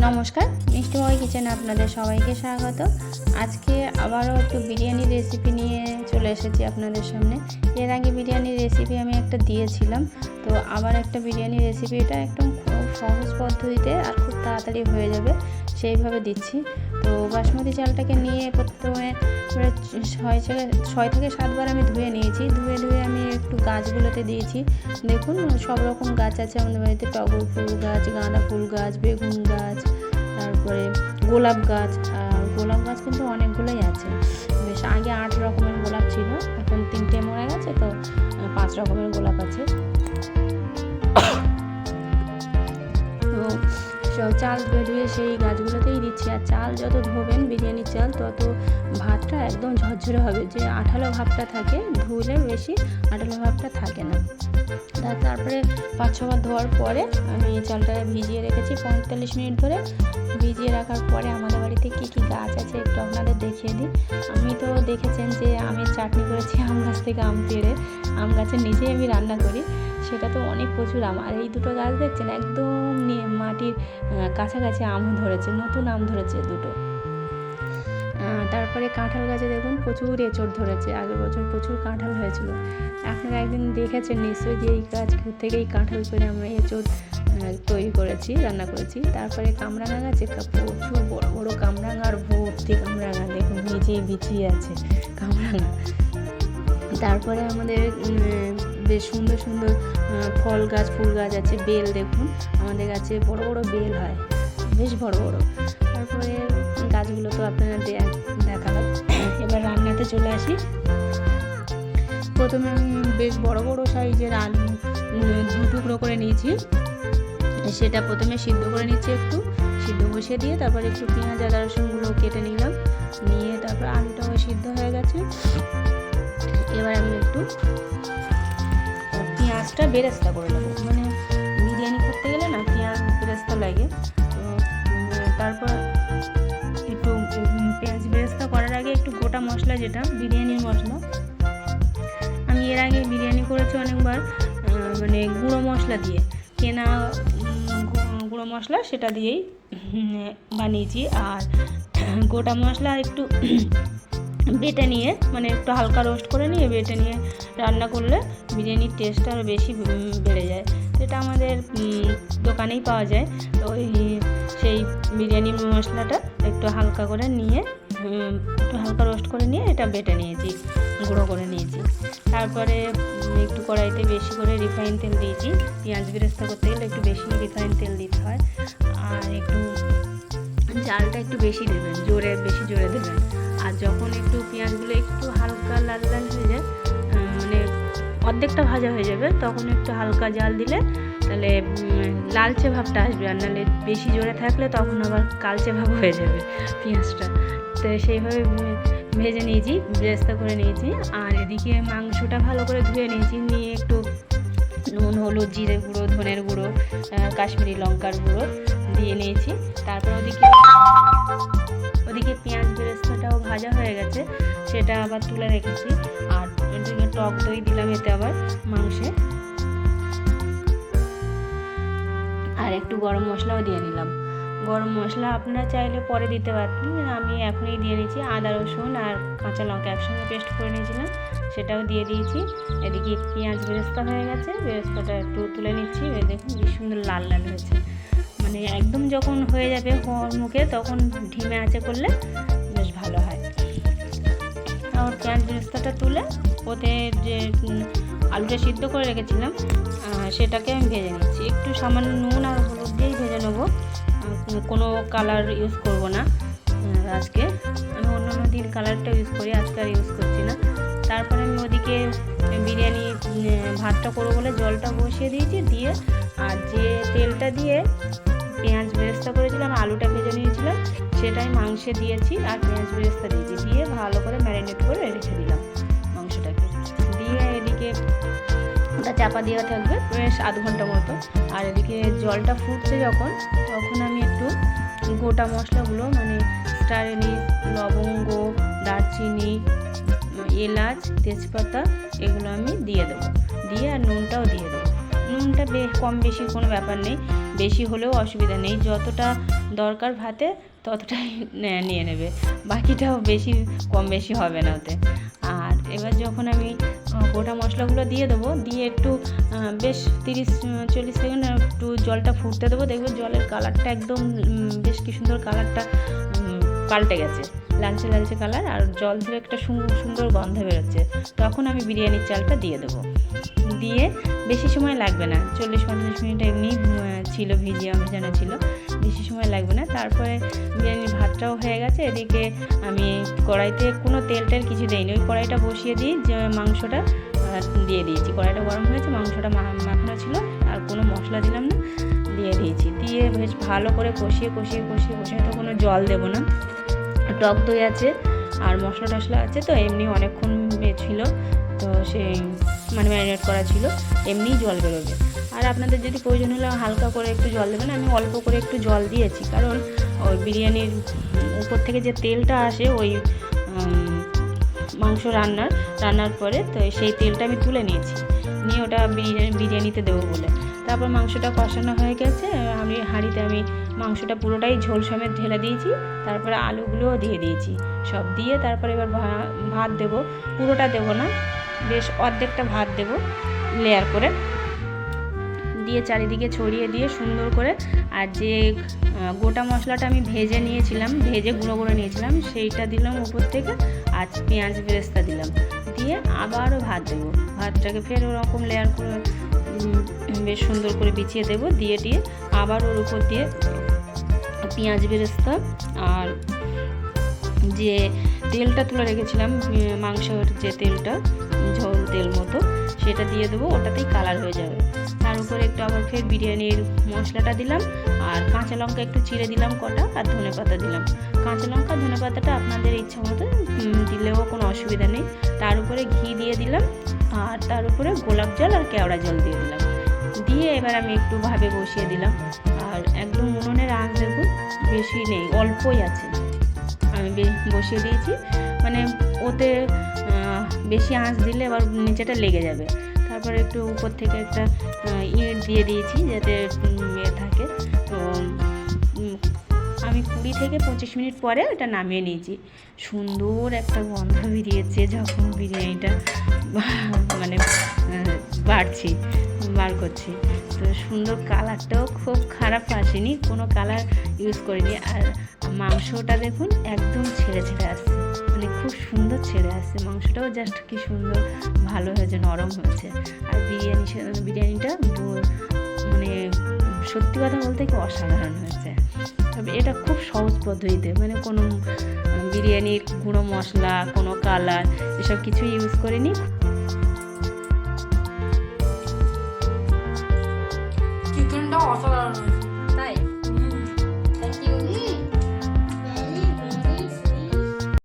নমস্কার, মিষ্টিময় কিচেনে আপনাদের সবাইকে স্বাগত। আজকে আবারও একটু বিরিয়ানির রেসিপি নিয়ে চলে এসেছি আপনাদের সামনে। এর আগে বিরিয়ানির রেসিপি আমি একটা দিয়েছিলাম, তো আবার একটা বিরিয়ানির রেসিপি, এটা একদম খুব সহজ পদ্ধতিতে আর খুব তাড়াতাড়ি হয়ে যাবে সেইভাবে দিচ্ছি। তো বাসমতি চালটাকে নিয়ে প্রথমে 6 থেকে 7 বার আমি ধুয়ে নিয়েছি। ধুয়ে আমি একটু গাছগুলোতে দিয়েছি। দেখুন সব রকম গাছ আছে আমাদের বাড়িতে, টগর ফুল গাছ, গাঁদা ফুল গাছ, বেগুন গাছ, তারপরে গোলাপ গাছ। আর গোলাপ গাছ কিন্তু অনেকগুলোই আছে, বেশ আগে 8 রকমের গোলাপ ছিল, এখন 3টে মরে গেছে, তো 5 রকমের গোলাপ আছে। তো চাল ধুয়ে সেই গাছগুলোতেই দিচ্ছি। আর চাল যত ধোবেন বিরিয়ানির চাল, তত ভাতটা একদম ঝরঝরে হবে। যে আঠালো ভাবটা থাকে, ধুলে বেশি আঠালো ভাবটা থাকে না। তারপরে 5-6 বার ধোয়ার পরে আমি চালটা ভিজিয়ে রেখেছি 45 মিনিট ধরে। ভিজিয়ে রাখার পরে আমাদের বাড়িতে কী কী গাছ আছে একটু আপনাদের দেখিয়ে দিই। আমি তো দেখেছেন যে আমের চাটনি করেছি, আম গাছ থেকে আম পেড়ে, আম গাছের নিচেই আমি রান্না করি। সেটা তো অনেক প্রচুর আম। আর এই দুটো গাছ দেখছেন একদম মাটির কাছাকাছি আম ধরেছে, নতুন আম ধরেছে দুটো। তারপরে কাঁঠাল গাছে দেখুন প্রচুর এঁচড় ধরেছে, আগের বছর প্রচুর কাঁঠাল হয়েছিল। আপনারা একদিন দেখেছেন নিশ্চয়ই যে এই গাছ থেকেই কাঁঠাল করে আমরা এঁচড় তৈরি করেছি, রান্না করেছি। তারপরে কামরাঙা গাছে প্রচুর বড় বড় কামরাঙা, আর ভর্তি কামরাঙা, দেখুন নিচেই বিছিয়ে আছে কামরাঙা। তারপরে আমাদের বেশ সুন্দর সুন্দর ফল গাছ, ফুল গাছ আছে। বেল দেখুন আমাদের গাছে বড় বড় বেল হয়, বেশ বড় বড়। তারপরে গাছগুলো তো আপনারা দেখালাম। এবার রান্নাতে চলে আসি। প্রথমে আমি বেশ বড় বড় সাইজের আলু 2 টুকরো করে নিয়েছি। সেটা প্রথমে সিদ্ধ করে নিচ্ছি, একটু সিদ্ধ বসিয়ে দিয়ে তারপরে একটু পেঁয়াজ আদা রসুনগুলো কেটে নিলাম। নিয়ে তারপর আলুটাও সিদ্ধ হয়ে গেছে। এবার আমি একটু পেঁয়াজটা বেরেস্তা করে নেবো। মানে বিরিয়ানি করতে গেলে না পেঁয়াজ বেরেস্তা লাগে। তো তারপর একটু পেঁয়াজ বেরেস্তা করার আগে একটু গোটা মশলা, যেটা বিরিয়ানির মশলা, আমি এর আগে বিরিয়ানি করেছি অনেকবার, মানে গুঁড়ো মশলা দিয়ে, কেনা গুঁড়ো মশলা সেটা দিয়েই বানিয়েছি। আর গোটা মশলা একটু বেটে নিয়ে, মানে একটু হালকা রোস্ট করে নিয়ে বেটে নিয়ে রান্না করলে বিরিয়ানির টেস্টটা আরও বেশি বেড়ে যায়। এটা আমাদের দোকানেই পাওয়া যায়। তো সেই বিরিয়ানির মশলাটা একটু হালকা করে নিয়ে, একটু হালকা রোস্ট করে নিয়ে এটা বেটে নিয়েছি, গুঁড়ো করে নিয়েছি। তারপরে একটু কড়াইতে বেশি করে রিফাইন তেল দিয়েছি। পেঁয়াজ বেরেস্তা করতে গেলে একটু বেশি রিফাইন তেল দিতে হয়। আর একটু জালটা একটু বেশি দেবেন, বেশি জোরে দেবেন। আর যখন একটু পেঁয়াজগুলো একটু হালকা লাল লাল হয়ে যায়, মানে অর্ধেকটা ভাজা হয়ে যাবে, তখন একটু হালকা জাল দিলে তাহলে লালচে ভাবটা আসবে। আর নাহলে বেশি জোরে থাকলে তখন আবার কালচে ভাব হয়ে যাবে পেঁয়াজটা। তো সেইভাবে ভেজে নিয়েছি, বেরেস্তা করে নিয়েছি। আর এদিকে মাংসটা ভালো করে ধুয়ে নিয়েছি। নিয়ে একটু নুন, হলুদ, জিরে গুঁড়ো, ধনের গুঁড়ো, কাশ্মীরি লঙ্কার গুঁড়ো দিয়ে নিয়েছি। তারপর ওদিকে পেঁয়াজ বেরেস্তাটাও ভাজা হয়ে গেছে, সেটা আবার তুলে রেখেছি। আর এদিকে টক দই দিলাম এতে আবার মাংসে। আর একটু গরম মশলাও দিয়ে নিলাম। গরম মশলা আপনারা চাইলে পরে দিতে পারতেন, আমি এখনই দিয়ে নিয়েছি। আদা রসুন আর কাঁচা লঙ্কা একসঙ্গে পেস্ট করে নিয়েছিলাম, সেটাও দিয়ে দিয়েছি। এদিকে পেঁয়াজ বেরেস্তা হয়ে গেছে, বেরেস্তাটা একটু তুলে নিচ্ছি। দেখুন কি সুন্দর লাল লাল হয়েছে। মানে একদম যখন হয়ে যাবে মুখে, তখন ঢিমে আঁচে করলে বেশ ভালো হয়। আর পেঁয়াজ বেরেস্তাটা তুলে ওতে যে আলুটা সিদ্ধ করে রেখেছিলাম সেটাকে আমি ভেজে নিচ্ছি। একটু সামান্য নুন আর হলুদ দিয়েই ভেজে নেবো, কোনো কালার ইউজ করব না আজকে। আমি অন্যান্য দিন কালারটা ইউজ করি, আজকে আর ইউজ করছি না। তারপরে আমি ওদিকে বিরিয়ানি ভাতটা করবো বলে জলটা বসিয়ে দিয়েছি। দিয়ে আর যে তেলটা দিয়ে পেঁয়াজ বেরেস্তা করেছিলাম, আলুটা ভেজে নিয়েছিলাম, সেটাই মাংসে দিয়েছি। আর পেঁয়াজ বেরেস্তা দিয়েছি, দিয়ে ভালো করে ম্যারিনেট করে রেখে দিলাম মাংসটাকে। দিয়ে এদিকে ওটা চাপা দেওয়া থাকবে বেশ আধ ঘন্টা মতো। আর এদিকে জলটা ফুটছে যখন, তখন আমি একটু গোটা মশলাগুলো, মানে স্টার এনিস, লবঙ্গ, দারচিনি, এলাচ, তেজপাতা, এগুলো আমি দিয়ে দেবো। দিয়ে আর নুনটাও দিয়ে দেবো। নুনটা কম বেশি কোনো ব্যাপার নেই, বেশি হলেও অসুবিধা নেই, যতটা দরকার ভাতে ততটাই নিয়ে নেবে, বাকিটাও বেশি কম বেশি হবে না ওতে। আর এবার যখন আমি গোটা মশলাগুলো দিয়ে দেবো, দিয়ে একটু বেশ 30-40 সেকেন্ড একটু জলটা ফুটতে দেবো, দেখবে জলের কালারটা একদম বেশ কি সুন্দর কালারটা পাল্টে গেছে, লালচে লালচে কালার, আর জল থেকে একটা সুন্দর গন্ধ বেরোচ্ছে। তখন আমি বিরিয়ানির চালটা দিয়ে দেবো, দিয়ে বেশি সময় লাগবে না, 40-50 মিনিট এমনি ছিল, ভিজানো ছিল, বেশি সময় লাগবে না। তারপরে বিরিয়ানির ভাতটাও হয়ে গেছে, এদিকে আমি কড়াইতে কোনো তেল কিছু দিইনি, ওই কড়াইটা বসিয়ে দিই, যে মাংসটা দিয়ে দিয়েছি, কড়াইটা গরম হয়েছে, মাংসটা মাখানো ছিল, আর কোনো মশলা দিলাম না, দিয়ে দিয়েছি, দিয়ে বেশ ভালো করে কষিয়ে তো কোনো জল দেবো না, টক দই আছে আর মশলা টশলা আছে, তো এমনি অনেকক্ষণ ছিল, তো সেই ম্যারিনেট করা ছিল, এমনিই জল বেরোবে। আর আপনাদের যদি প্রয়োজন হলে হালকা করে একটু জল দেবেন, আমি অল্প করে একটু জল দিয়েছি, কারণ ওই বিরিয়ানির উপর থেকে যে তেলটা আসে ওই মাংস রান্নার পরে, তো সেই তেলটা আমি তুলে নিয়েছি, নিয়ে ওটা বিরিয়ানিতে দেবো বলে। তারপর মাংসটা কষানো হয়ে গেছে, হাঁড়িতে আমি মাংসটা পুরোটাই ঝোল সমেত ঢেলে দিয়েছি, তারপরে আলুগুলোও দিয়ে দিয়েছি, সব দিয়ে তারপরে এবার ভাত দেবো, পুরোটা দেবো না, বেশ অর্ধেকটা ভাত দেবো লেয়ার করে, দিয়ে চারিদিকে ছড়িয়ে দিয়ে সুন্দর করে, আর যে গোটা মশলাটা আমি ভেজে গুঁড়ো করে নিয়েছিলাম সেইটা দিলাম উপর থেকে, আর পেঁয়াজ বেরেস্তা দিলাম, দিয়ে আবারও ভাত দেবো, ভাতটাকে ফের ওরকম লেয়ার করে বেশ সুন্দর করে বিছিয়ে দেবো, দিয়ে আবার ওর উপর দিয়ে পেঁয়াজ বেরেস্তা আর যে তেলটা তুলে রেখেছিলাম, মাংসের যে তেলটা ঝোল তেল মতো, সেটা দিয়ে দেবো, ওটাতেই কালার হয়ে যাবে। তার উপরে একটু আবার ফের বিরিয়ানির মশলাটা দিলাম, আর কাঁচা লঙ্কা একটু চিড়ে দিলাম কটা, আর ধনেপাতা দিলাম, কাঁচা লঙ্কা ধনেপাতাটা আপনাদের ইচ্ছা মতো দিলেও কোনো অসুবিধা নেই। তার উপরে ঘি দিয়ে দিলাম, আর তার উপরে গোলাপ জল আর কেওড়া জল দিয়ে দিলাম, দিয়ে এবার আমি একটু ভাবে বসিয়ে দিলাম, আর একদম উনুনের আঁচ দেখুন বেশি নেই, অল্পই আছে, আমি বসিয়ে দিয়েছি, মানে ওতে বেশি আঁচ দিলে আবার নিচেটা লেগে যাবে। তারপরে একটু উপর থেকে একটা ইট দিয়ে দিয়েছি যাতে থাকে, তো আমি 20-25 মিনিট পরে এটা নামিয়ে নিয়েছি। সুন্দর একটা গন্ধ বেরিয়েছে যখন বিরিয়ানিটা বার করছি, তো সুন্দর, কালারটাও খুব খারাপ আসেনি, কোনো কালার ইউজ করিনি, আর মাংসটা দেখুন একদম ছেড়ে আসছে, খুব সুন্দর ছেড়ে আসছে মাংসটাও, জাস্ট কি সুন্দর ভালো হয়েছে, নরম হয়েছে। আর বিরিয়ানিটা সত্যি কথা বলতে কি অসাধারণ হয়েছে। তবে এটা খুব সহজ পদ্ধতিতে, কোনো বিরিয়ানির গুঁড়ো মশলা, কোনো কালার এসব কিছু ইউজ করিনি।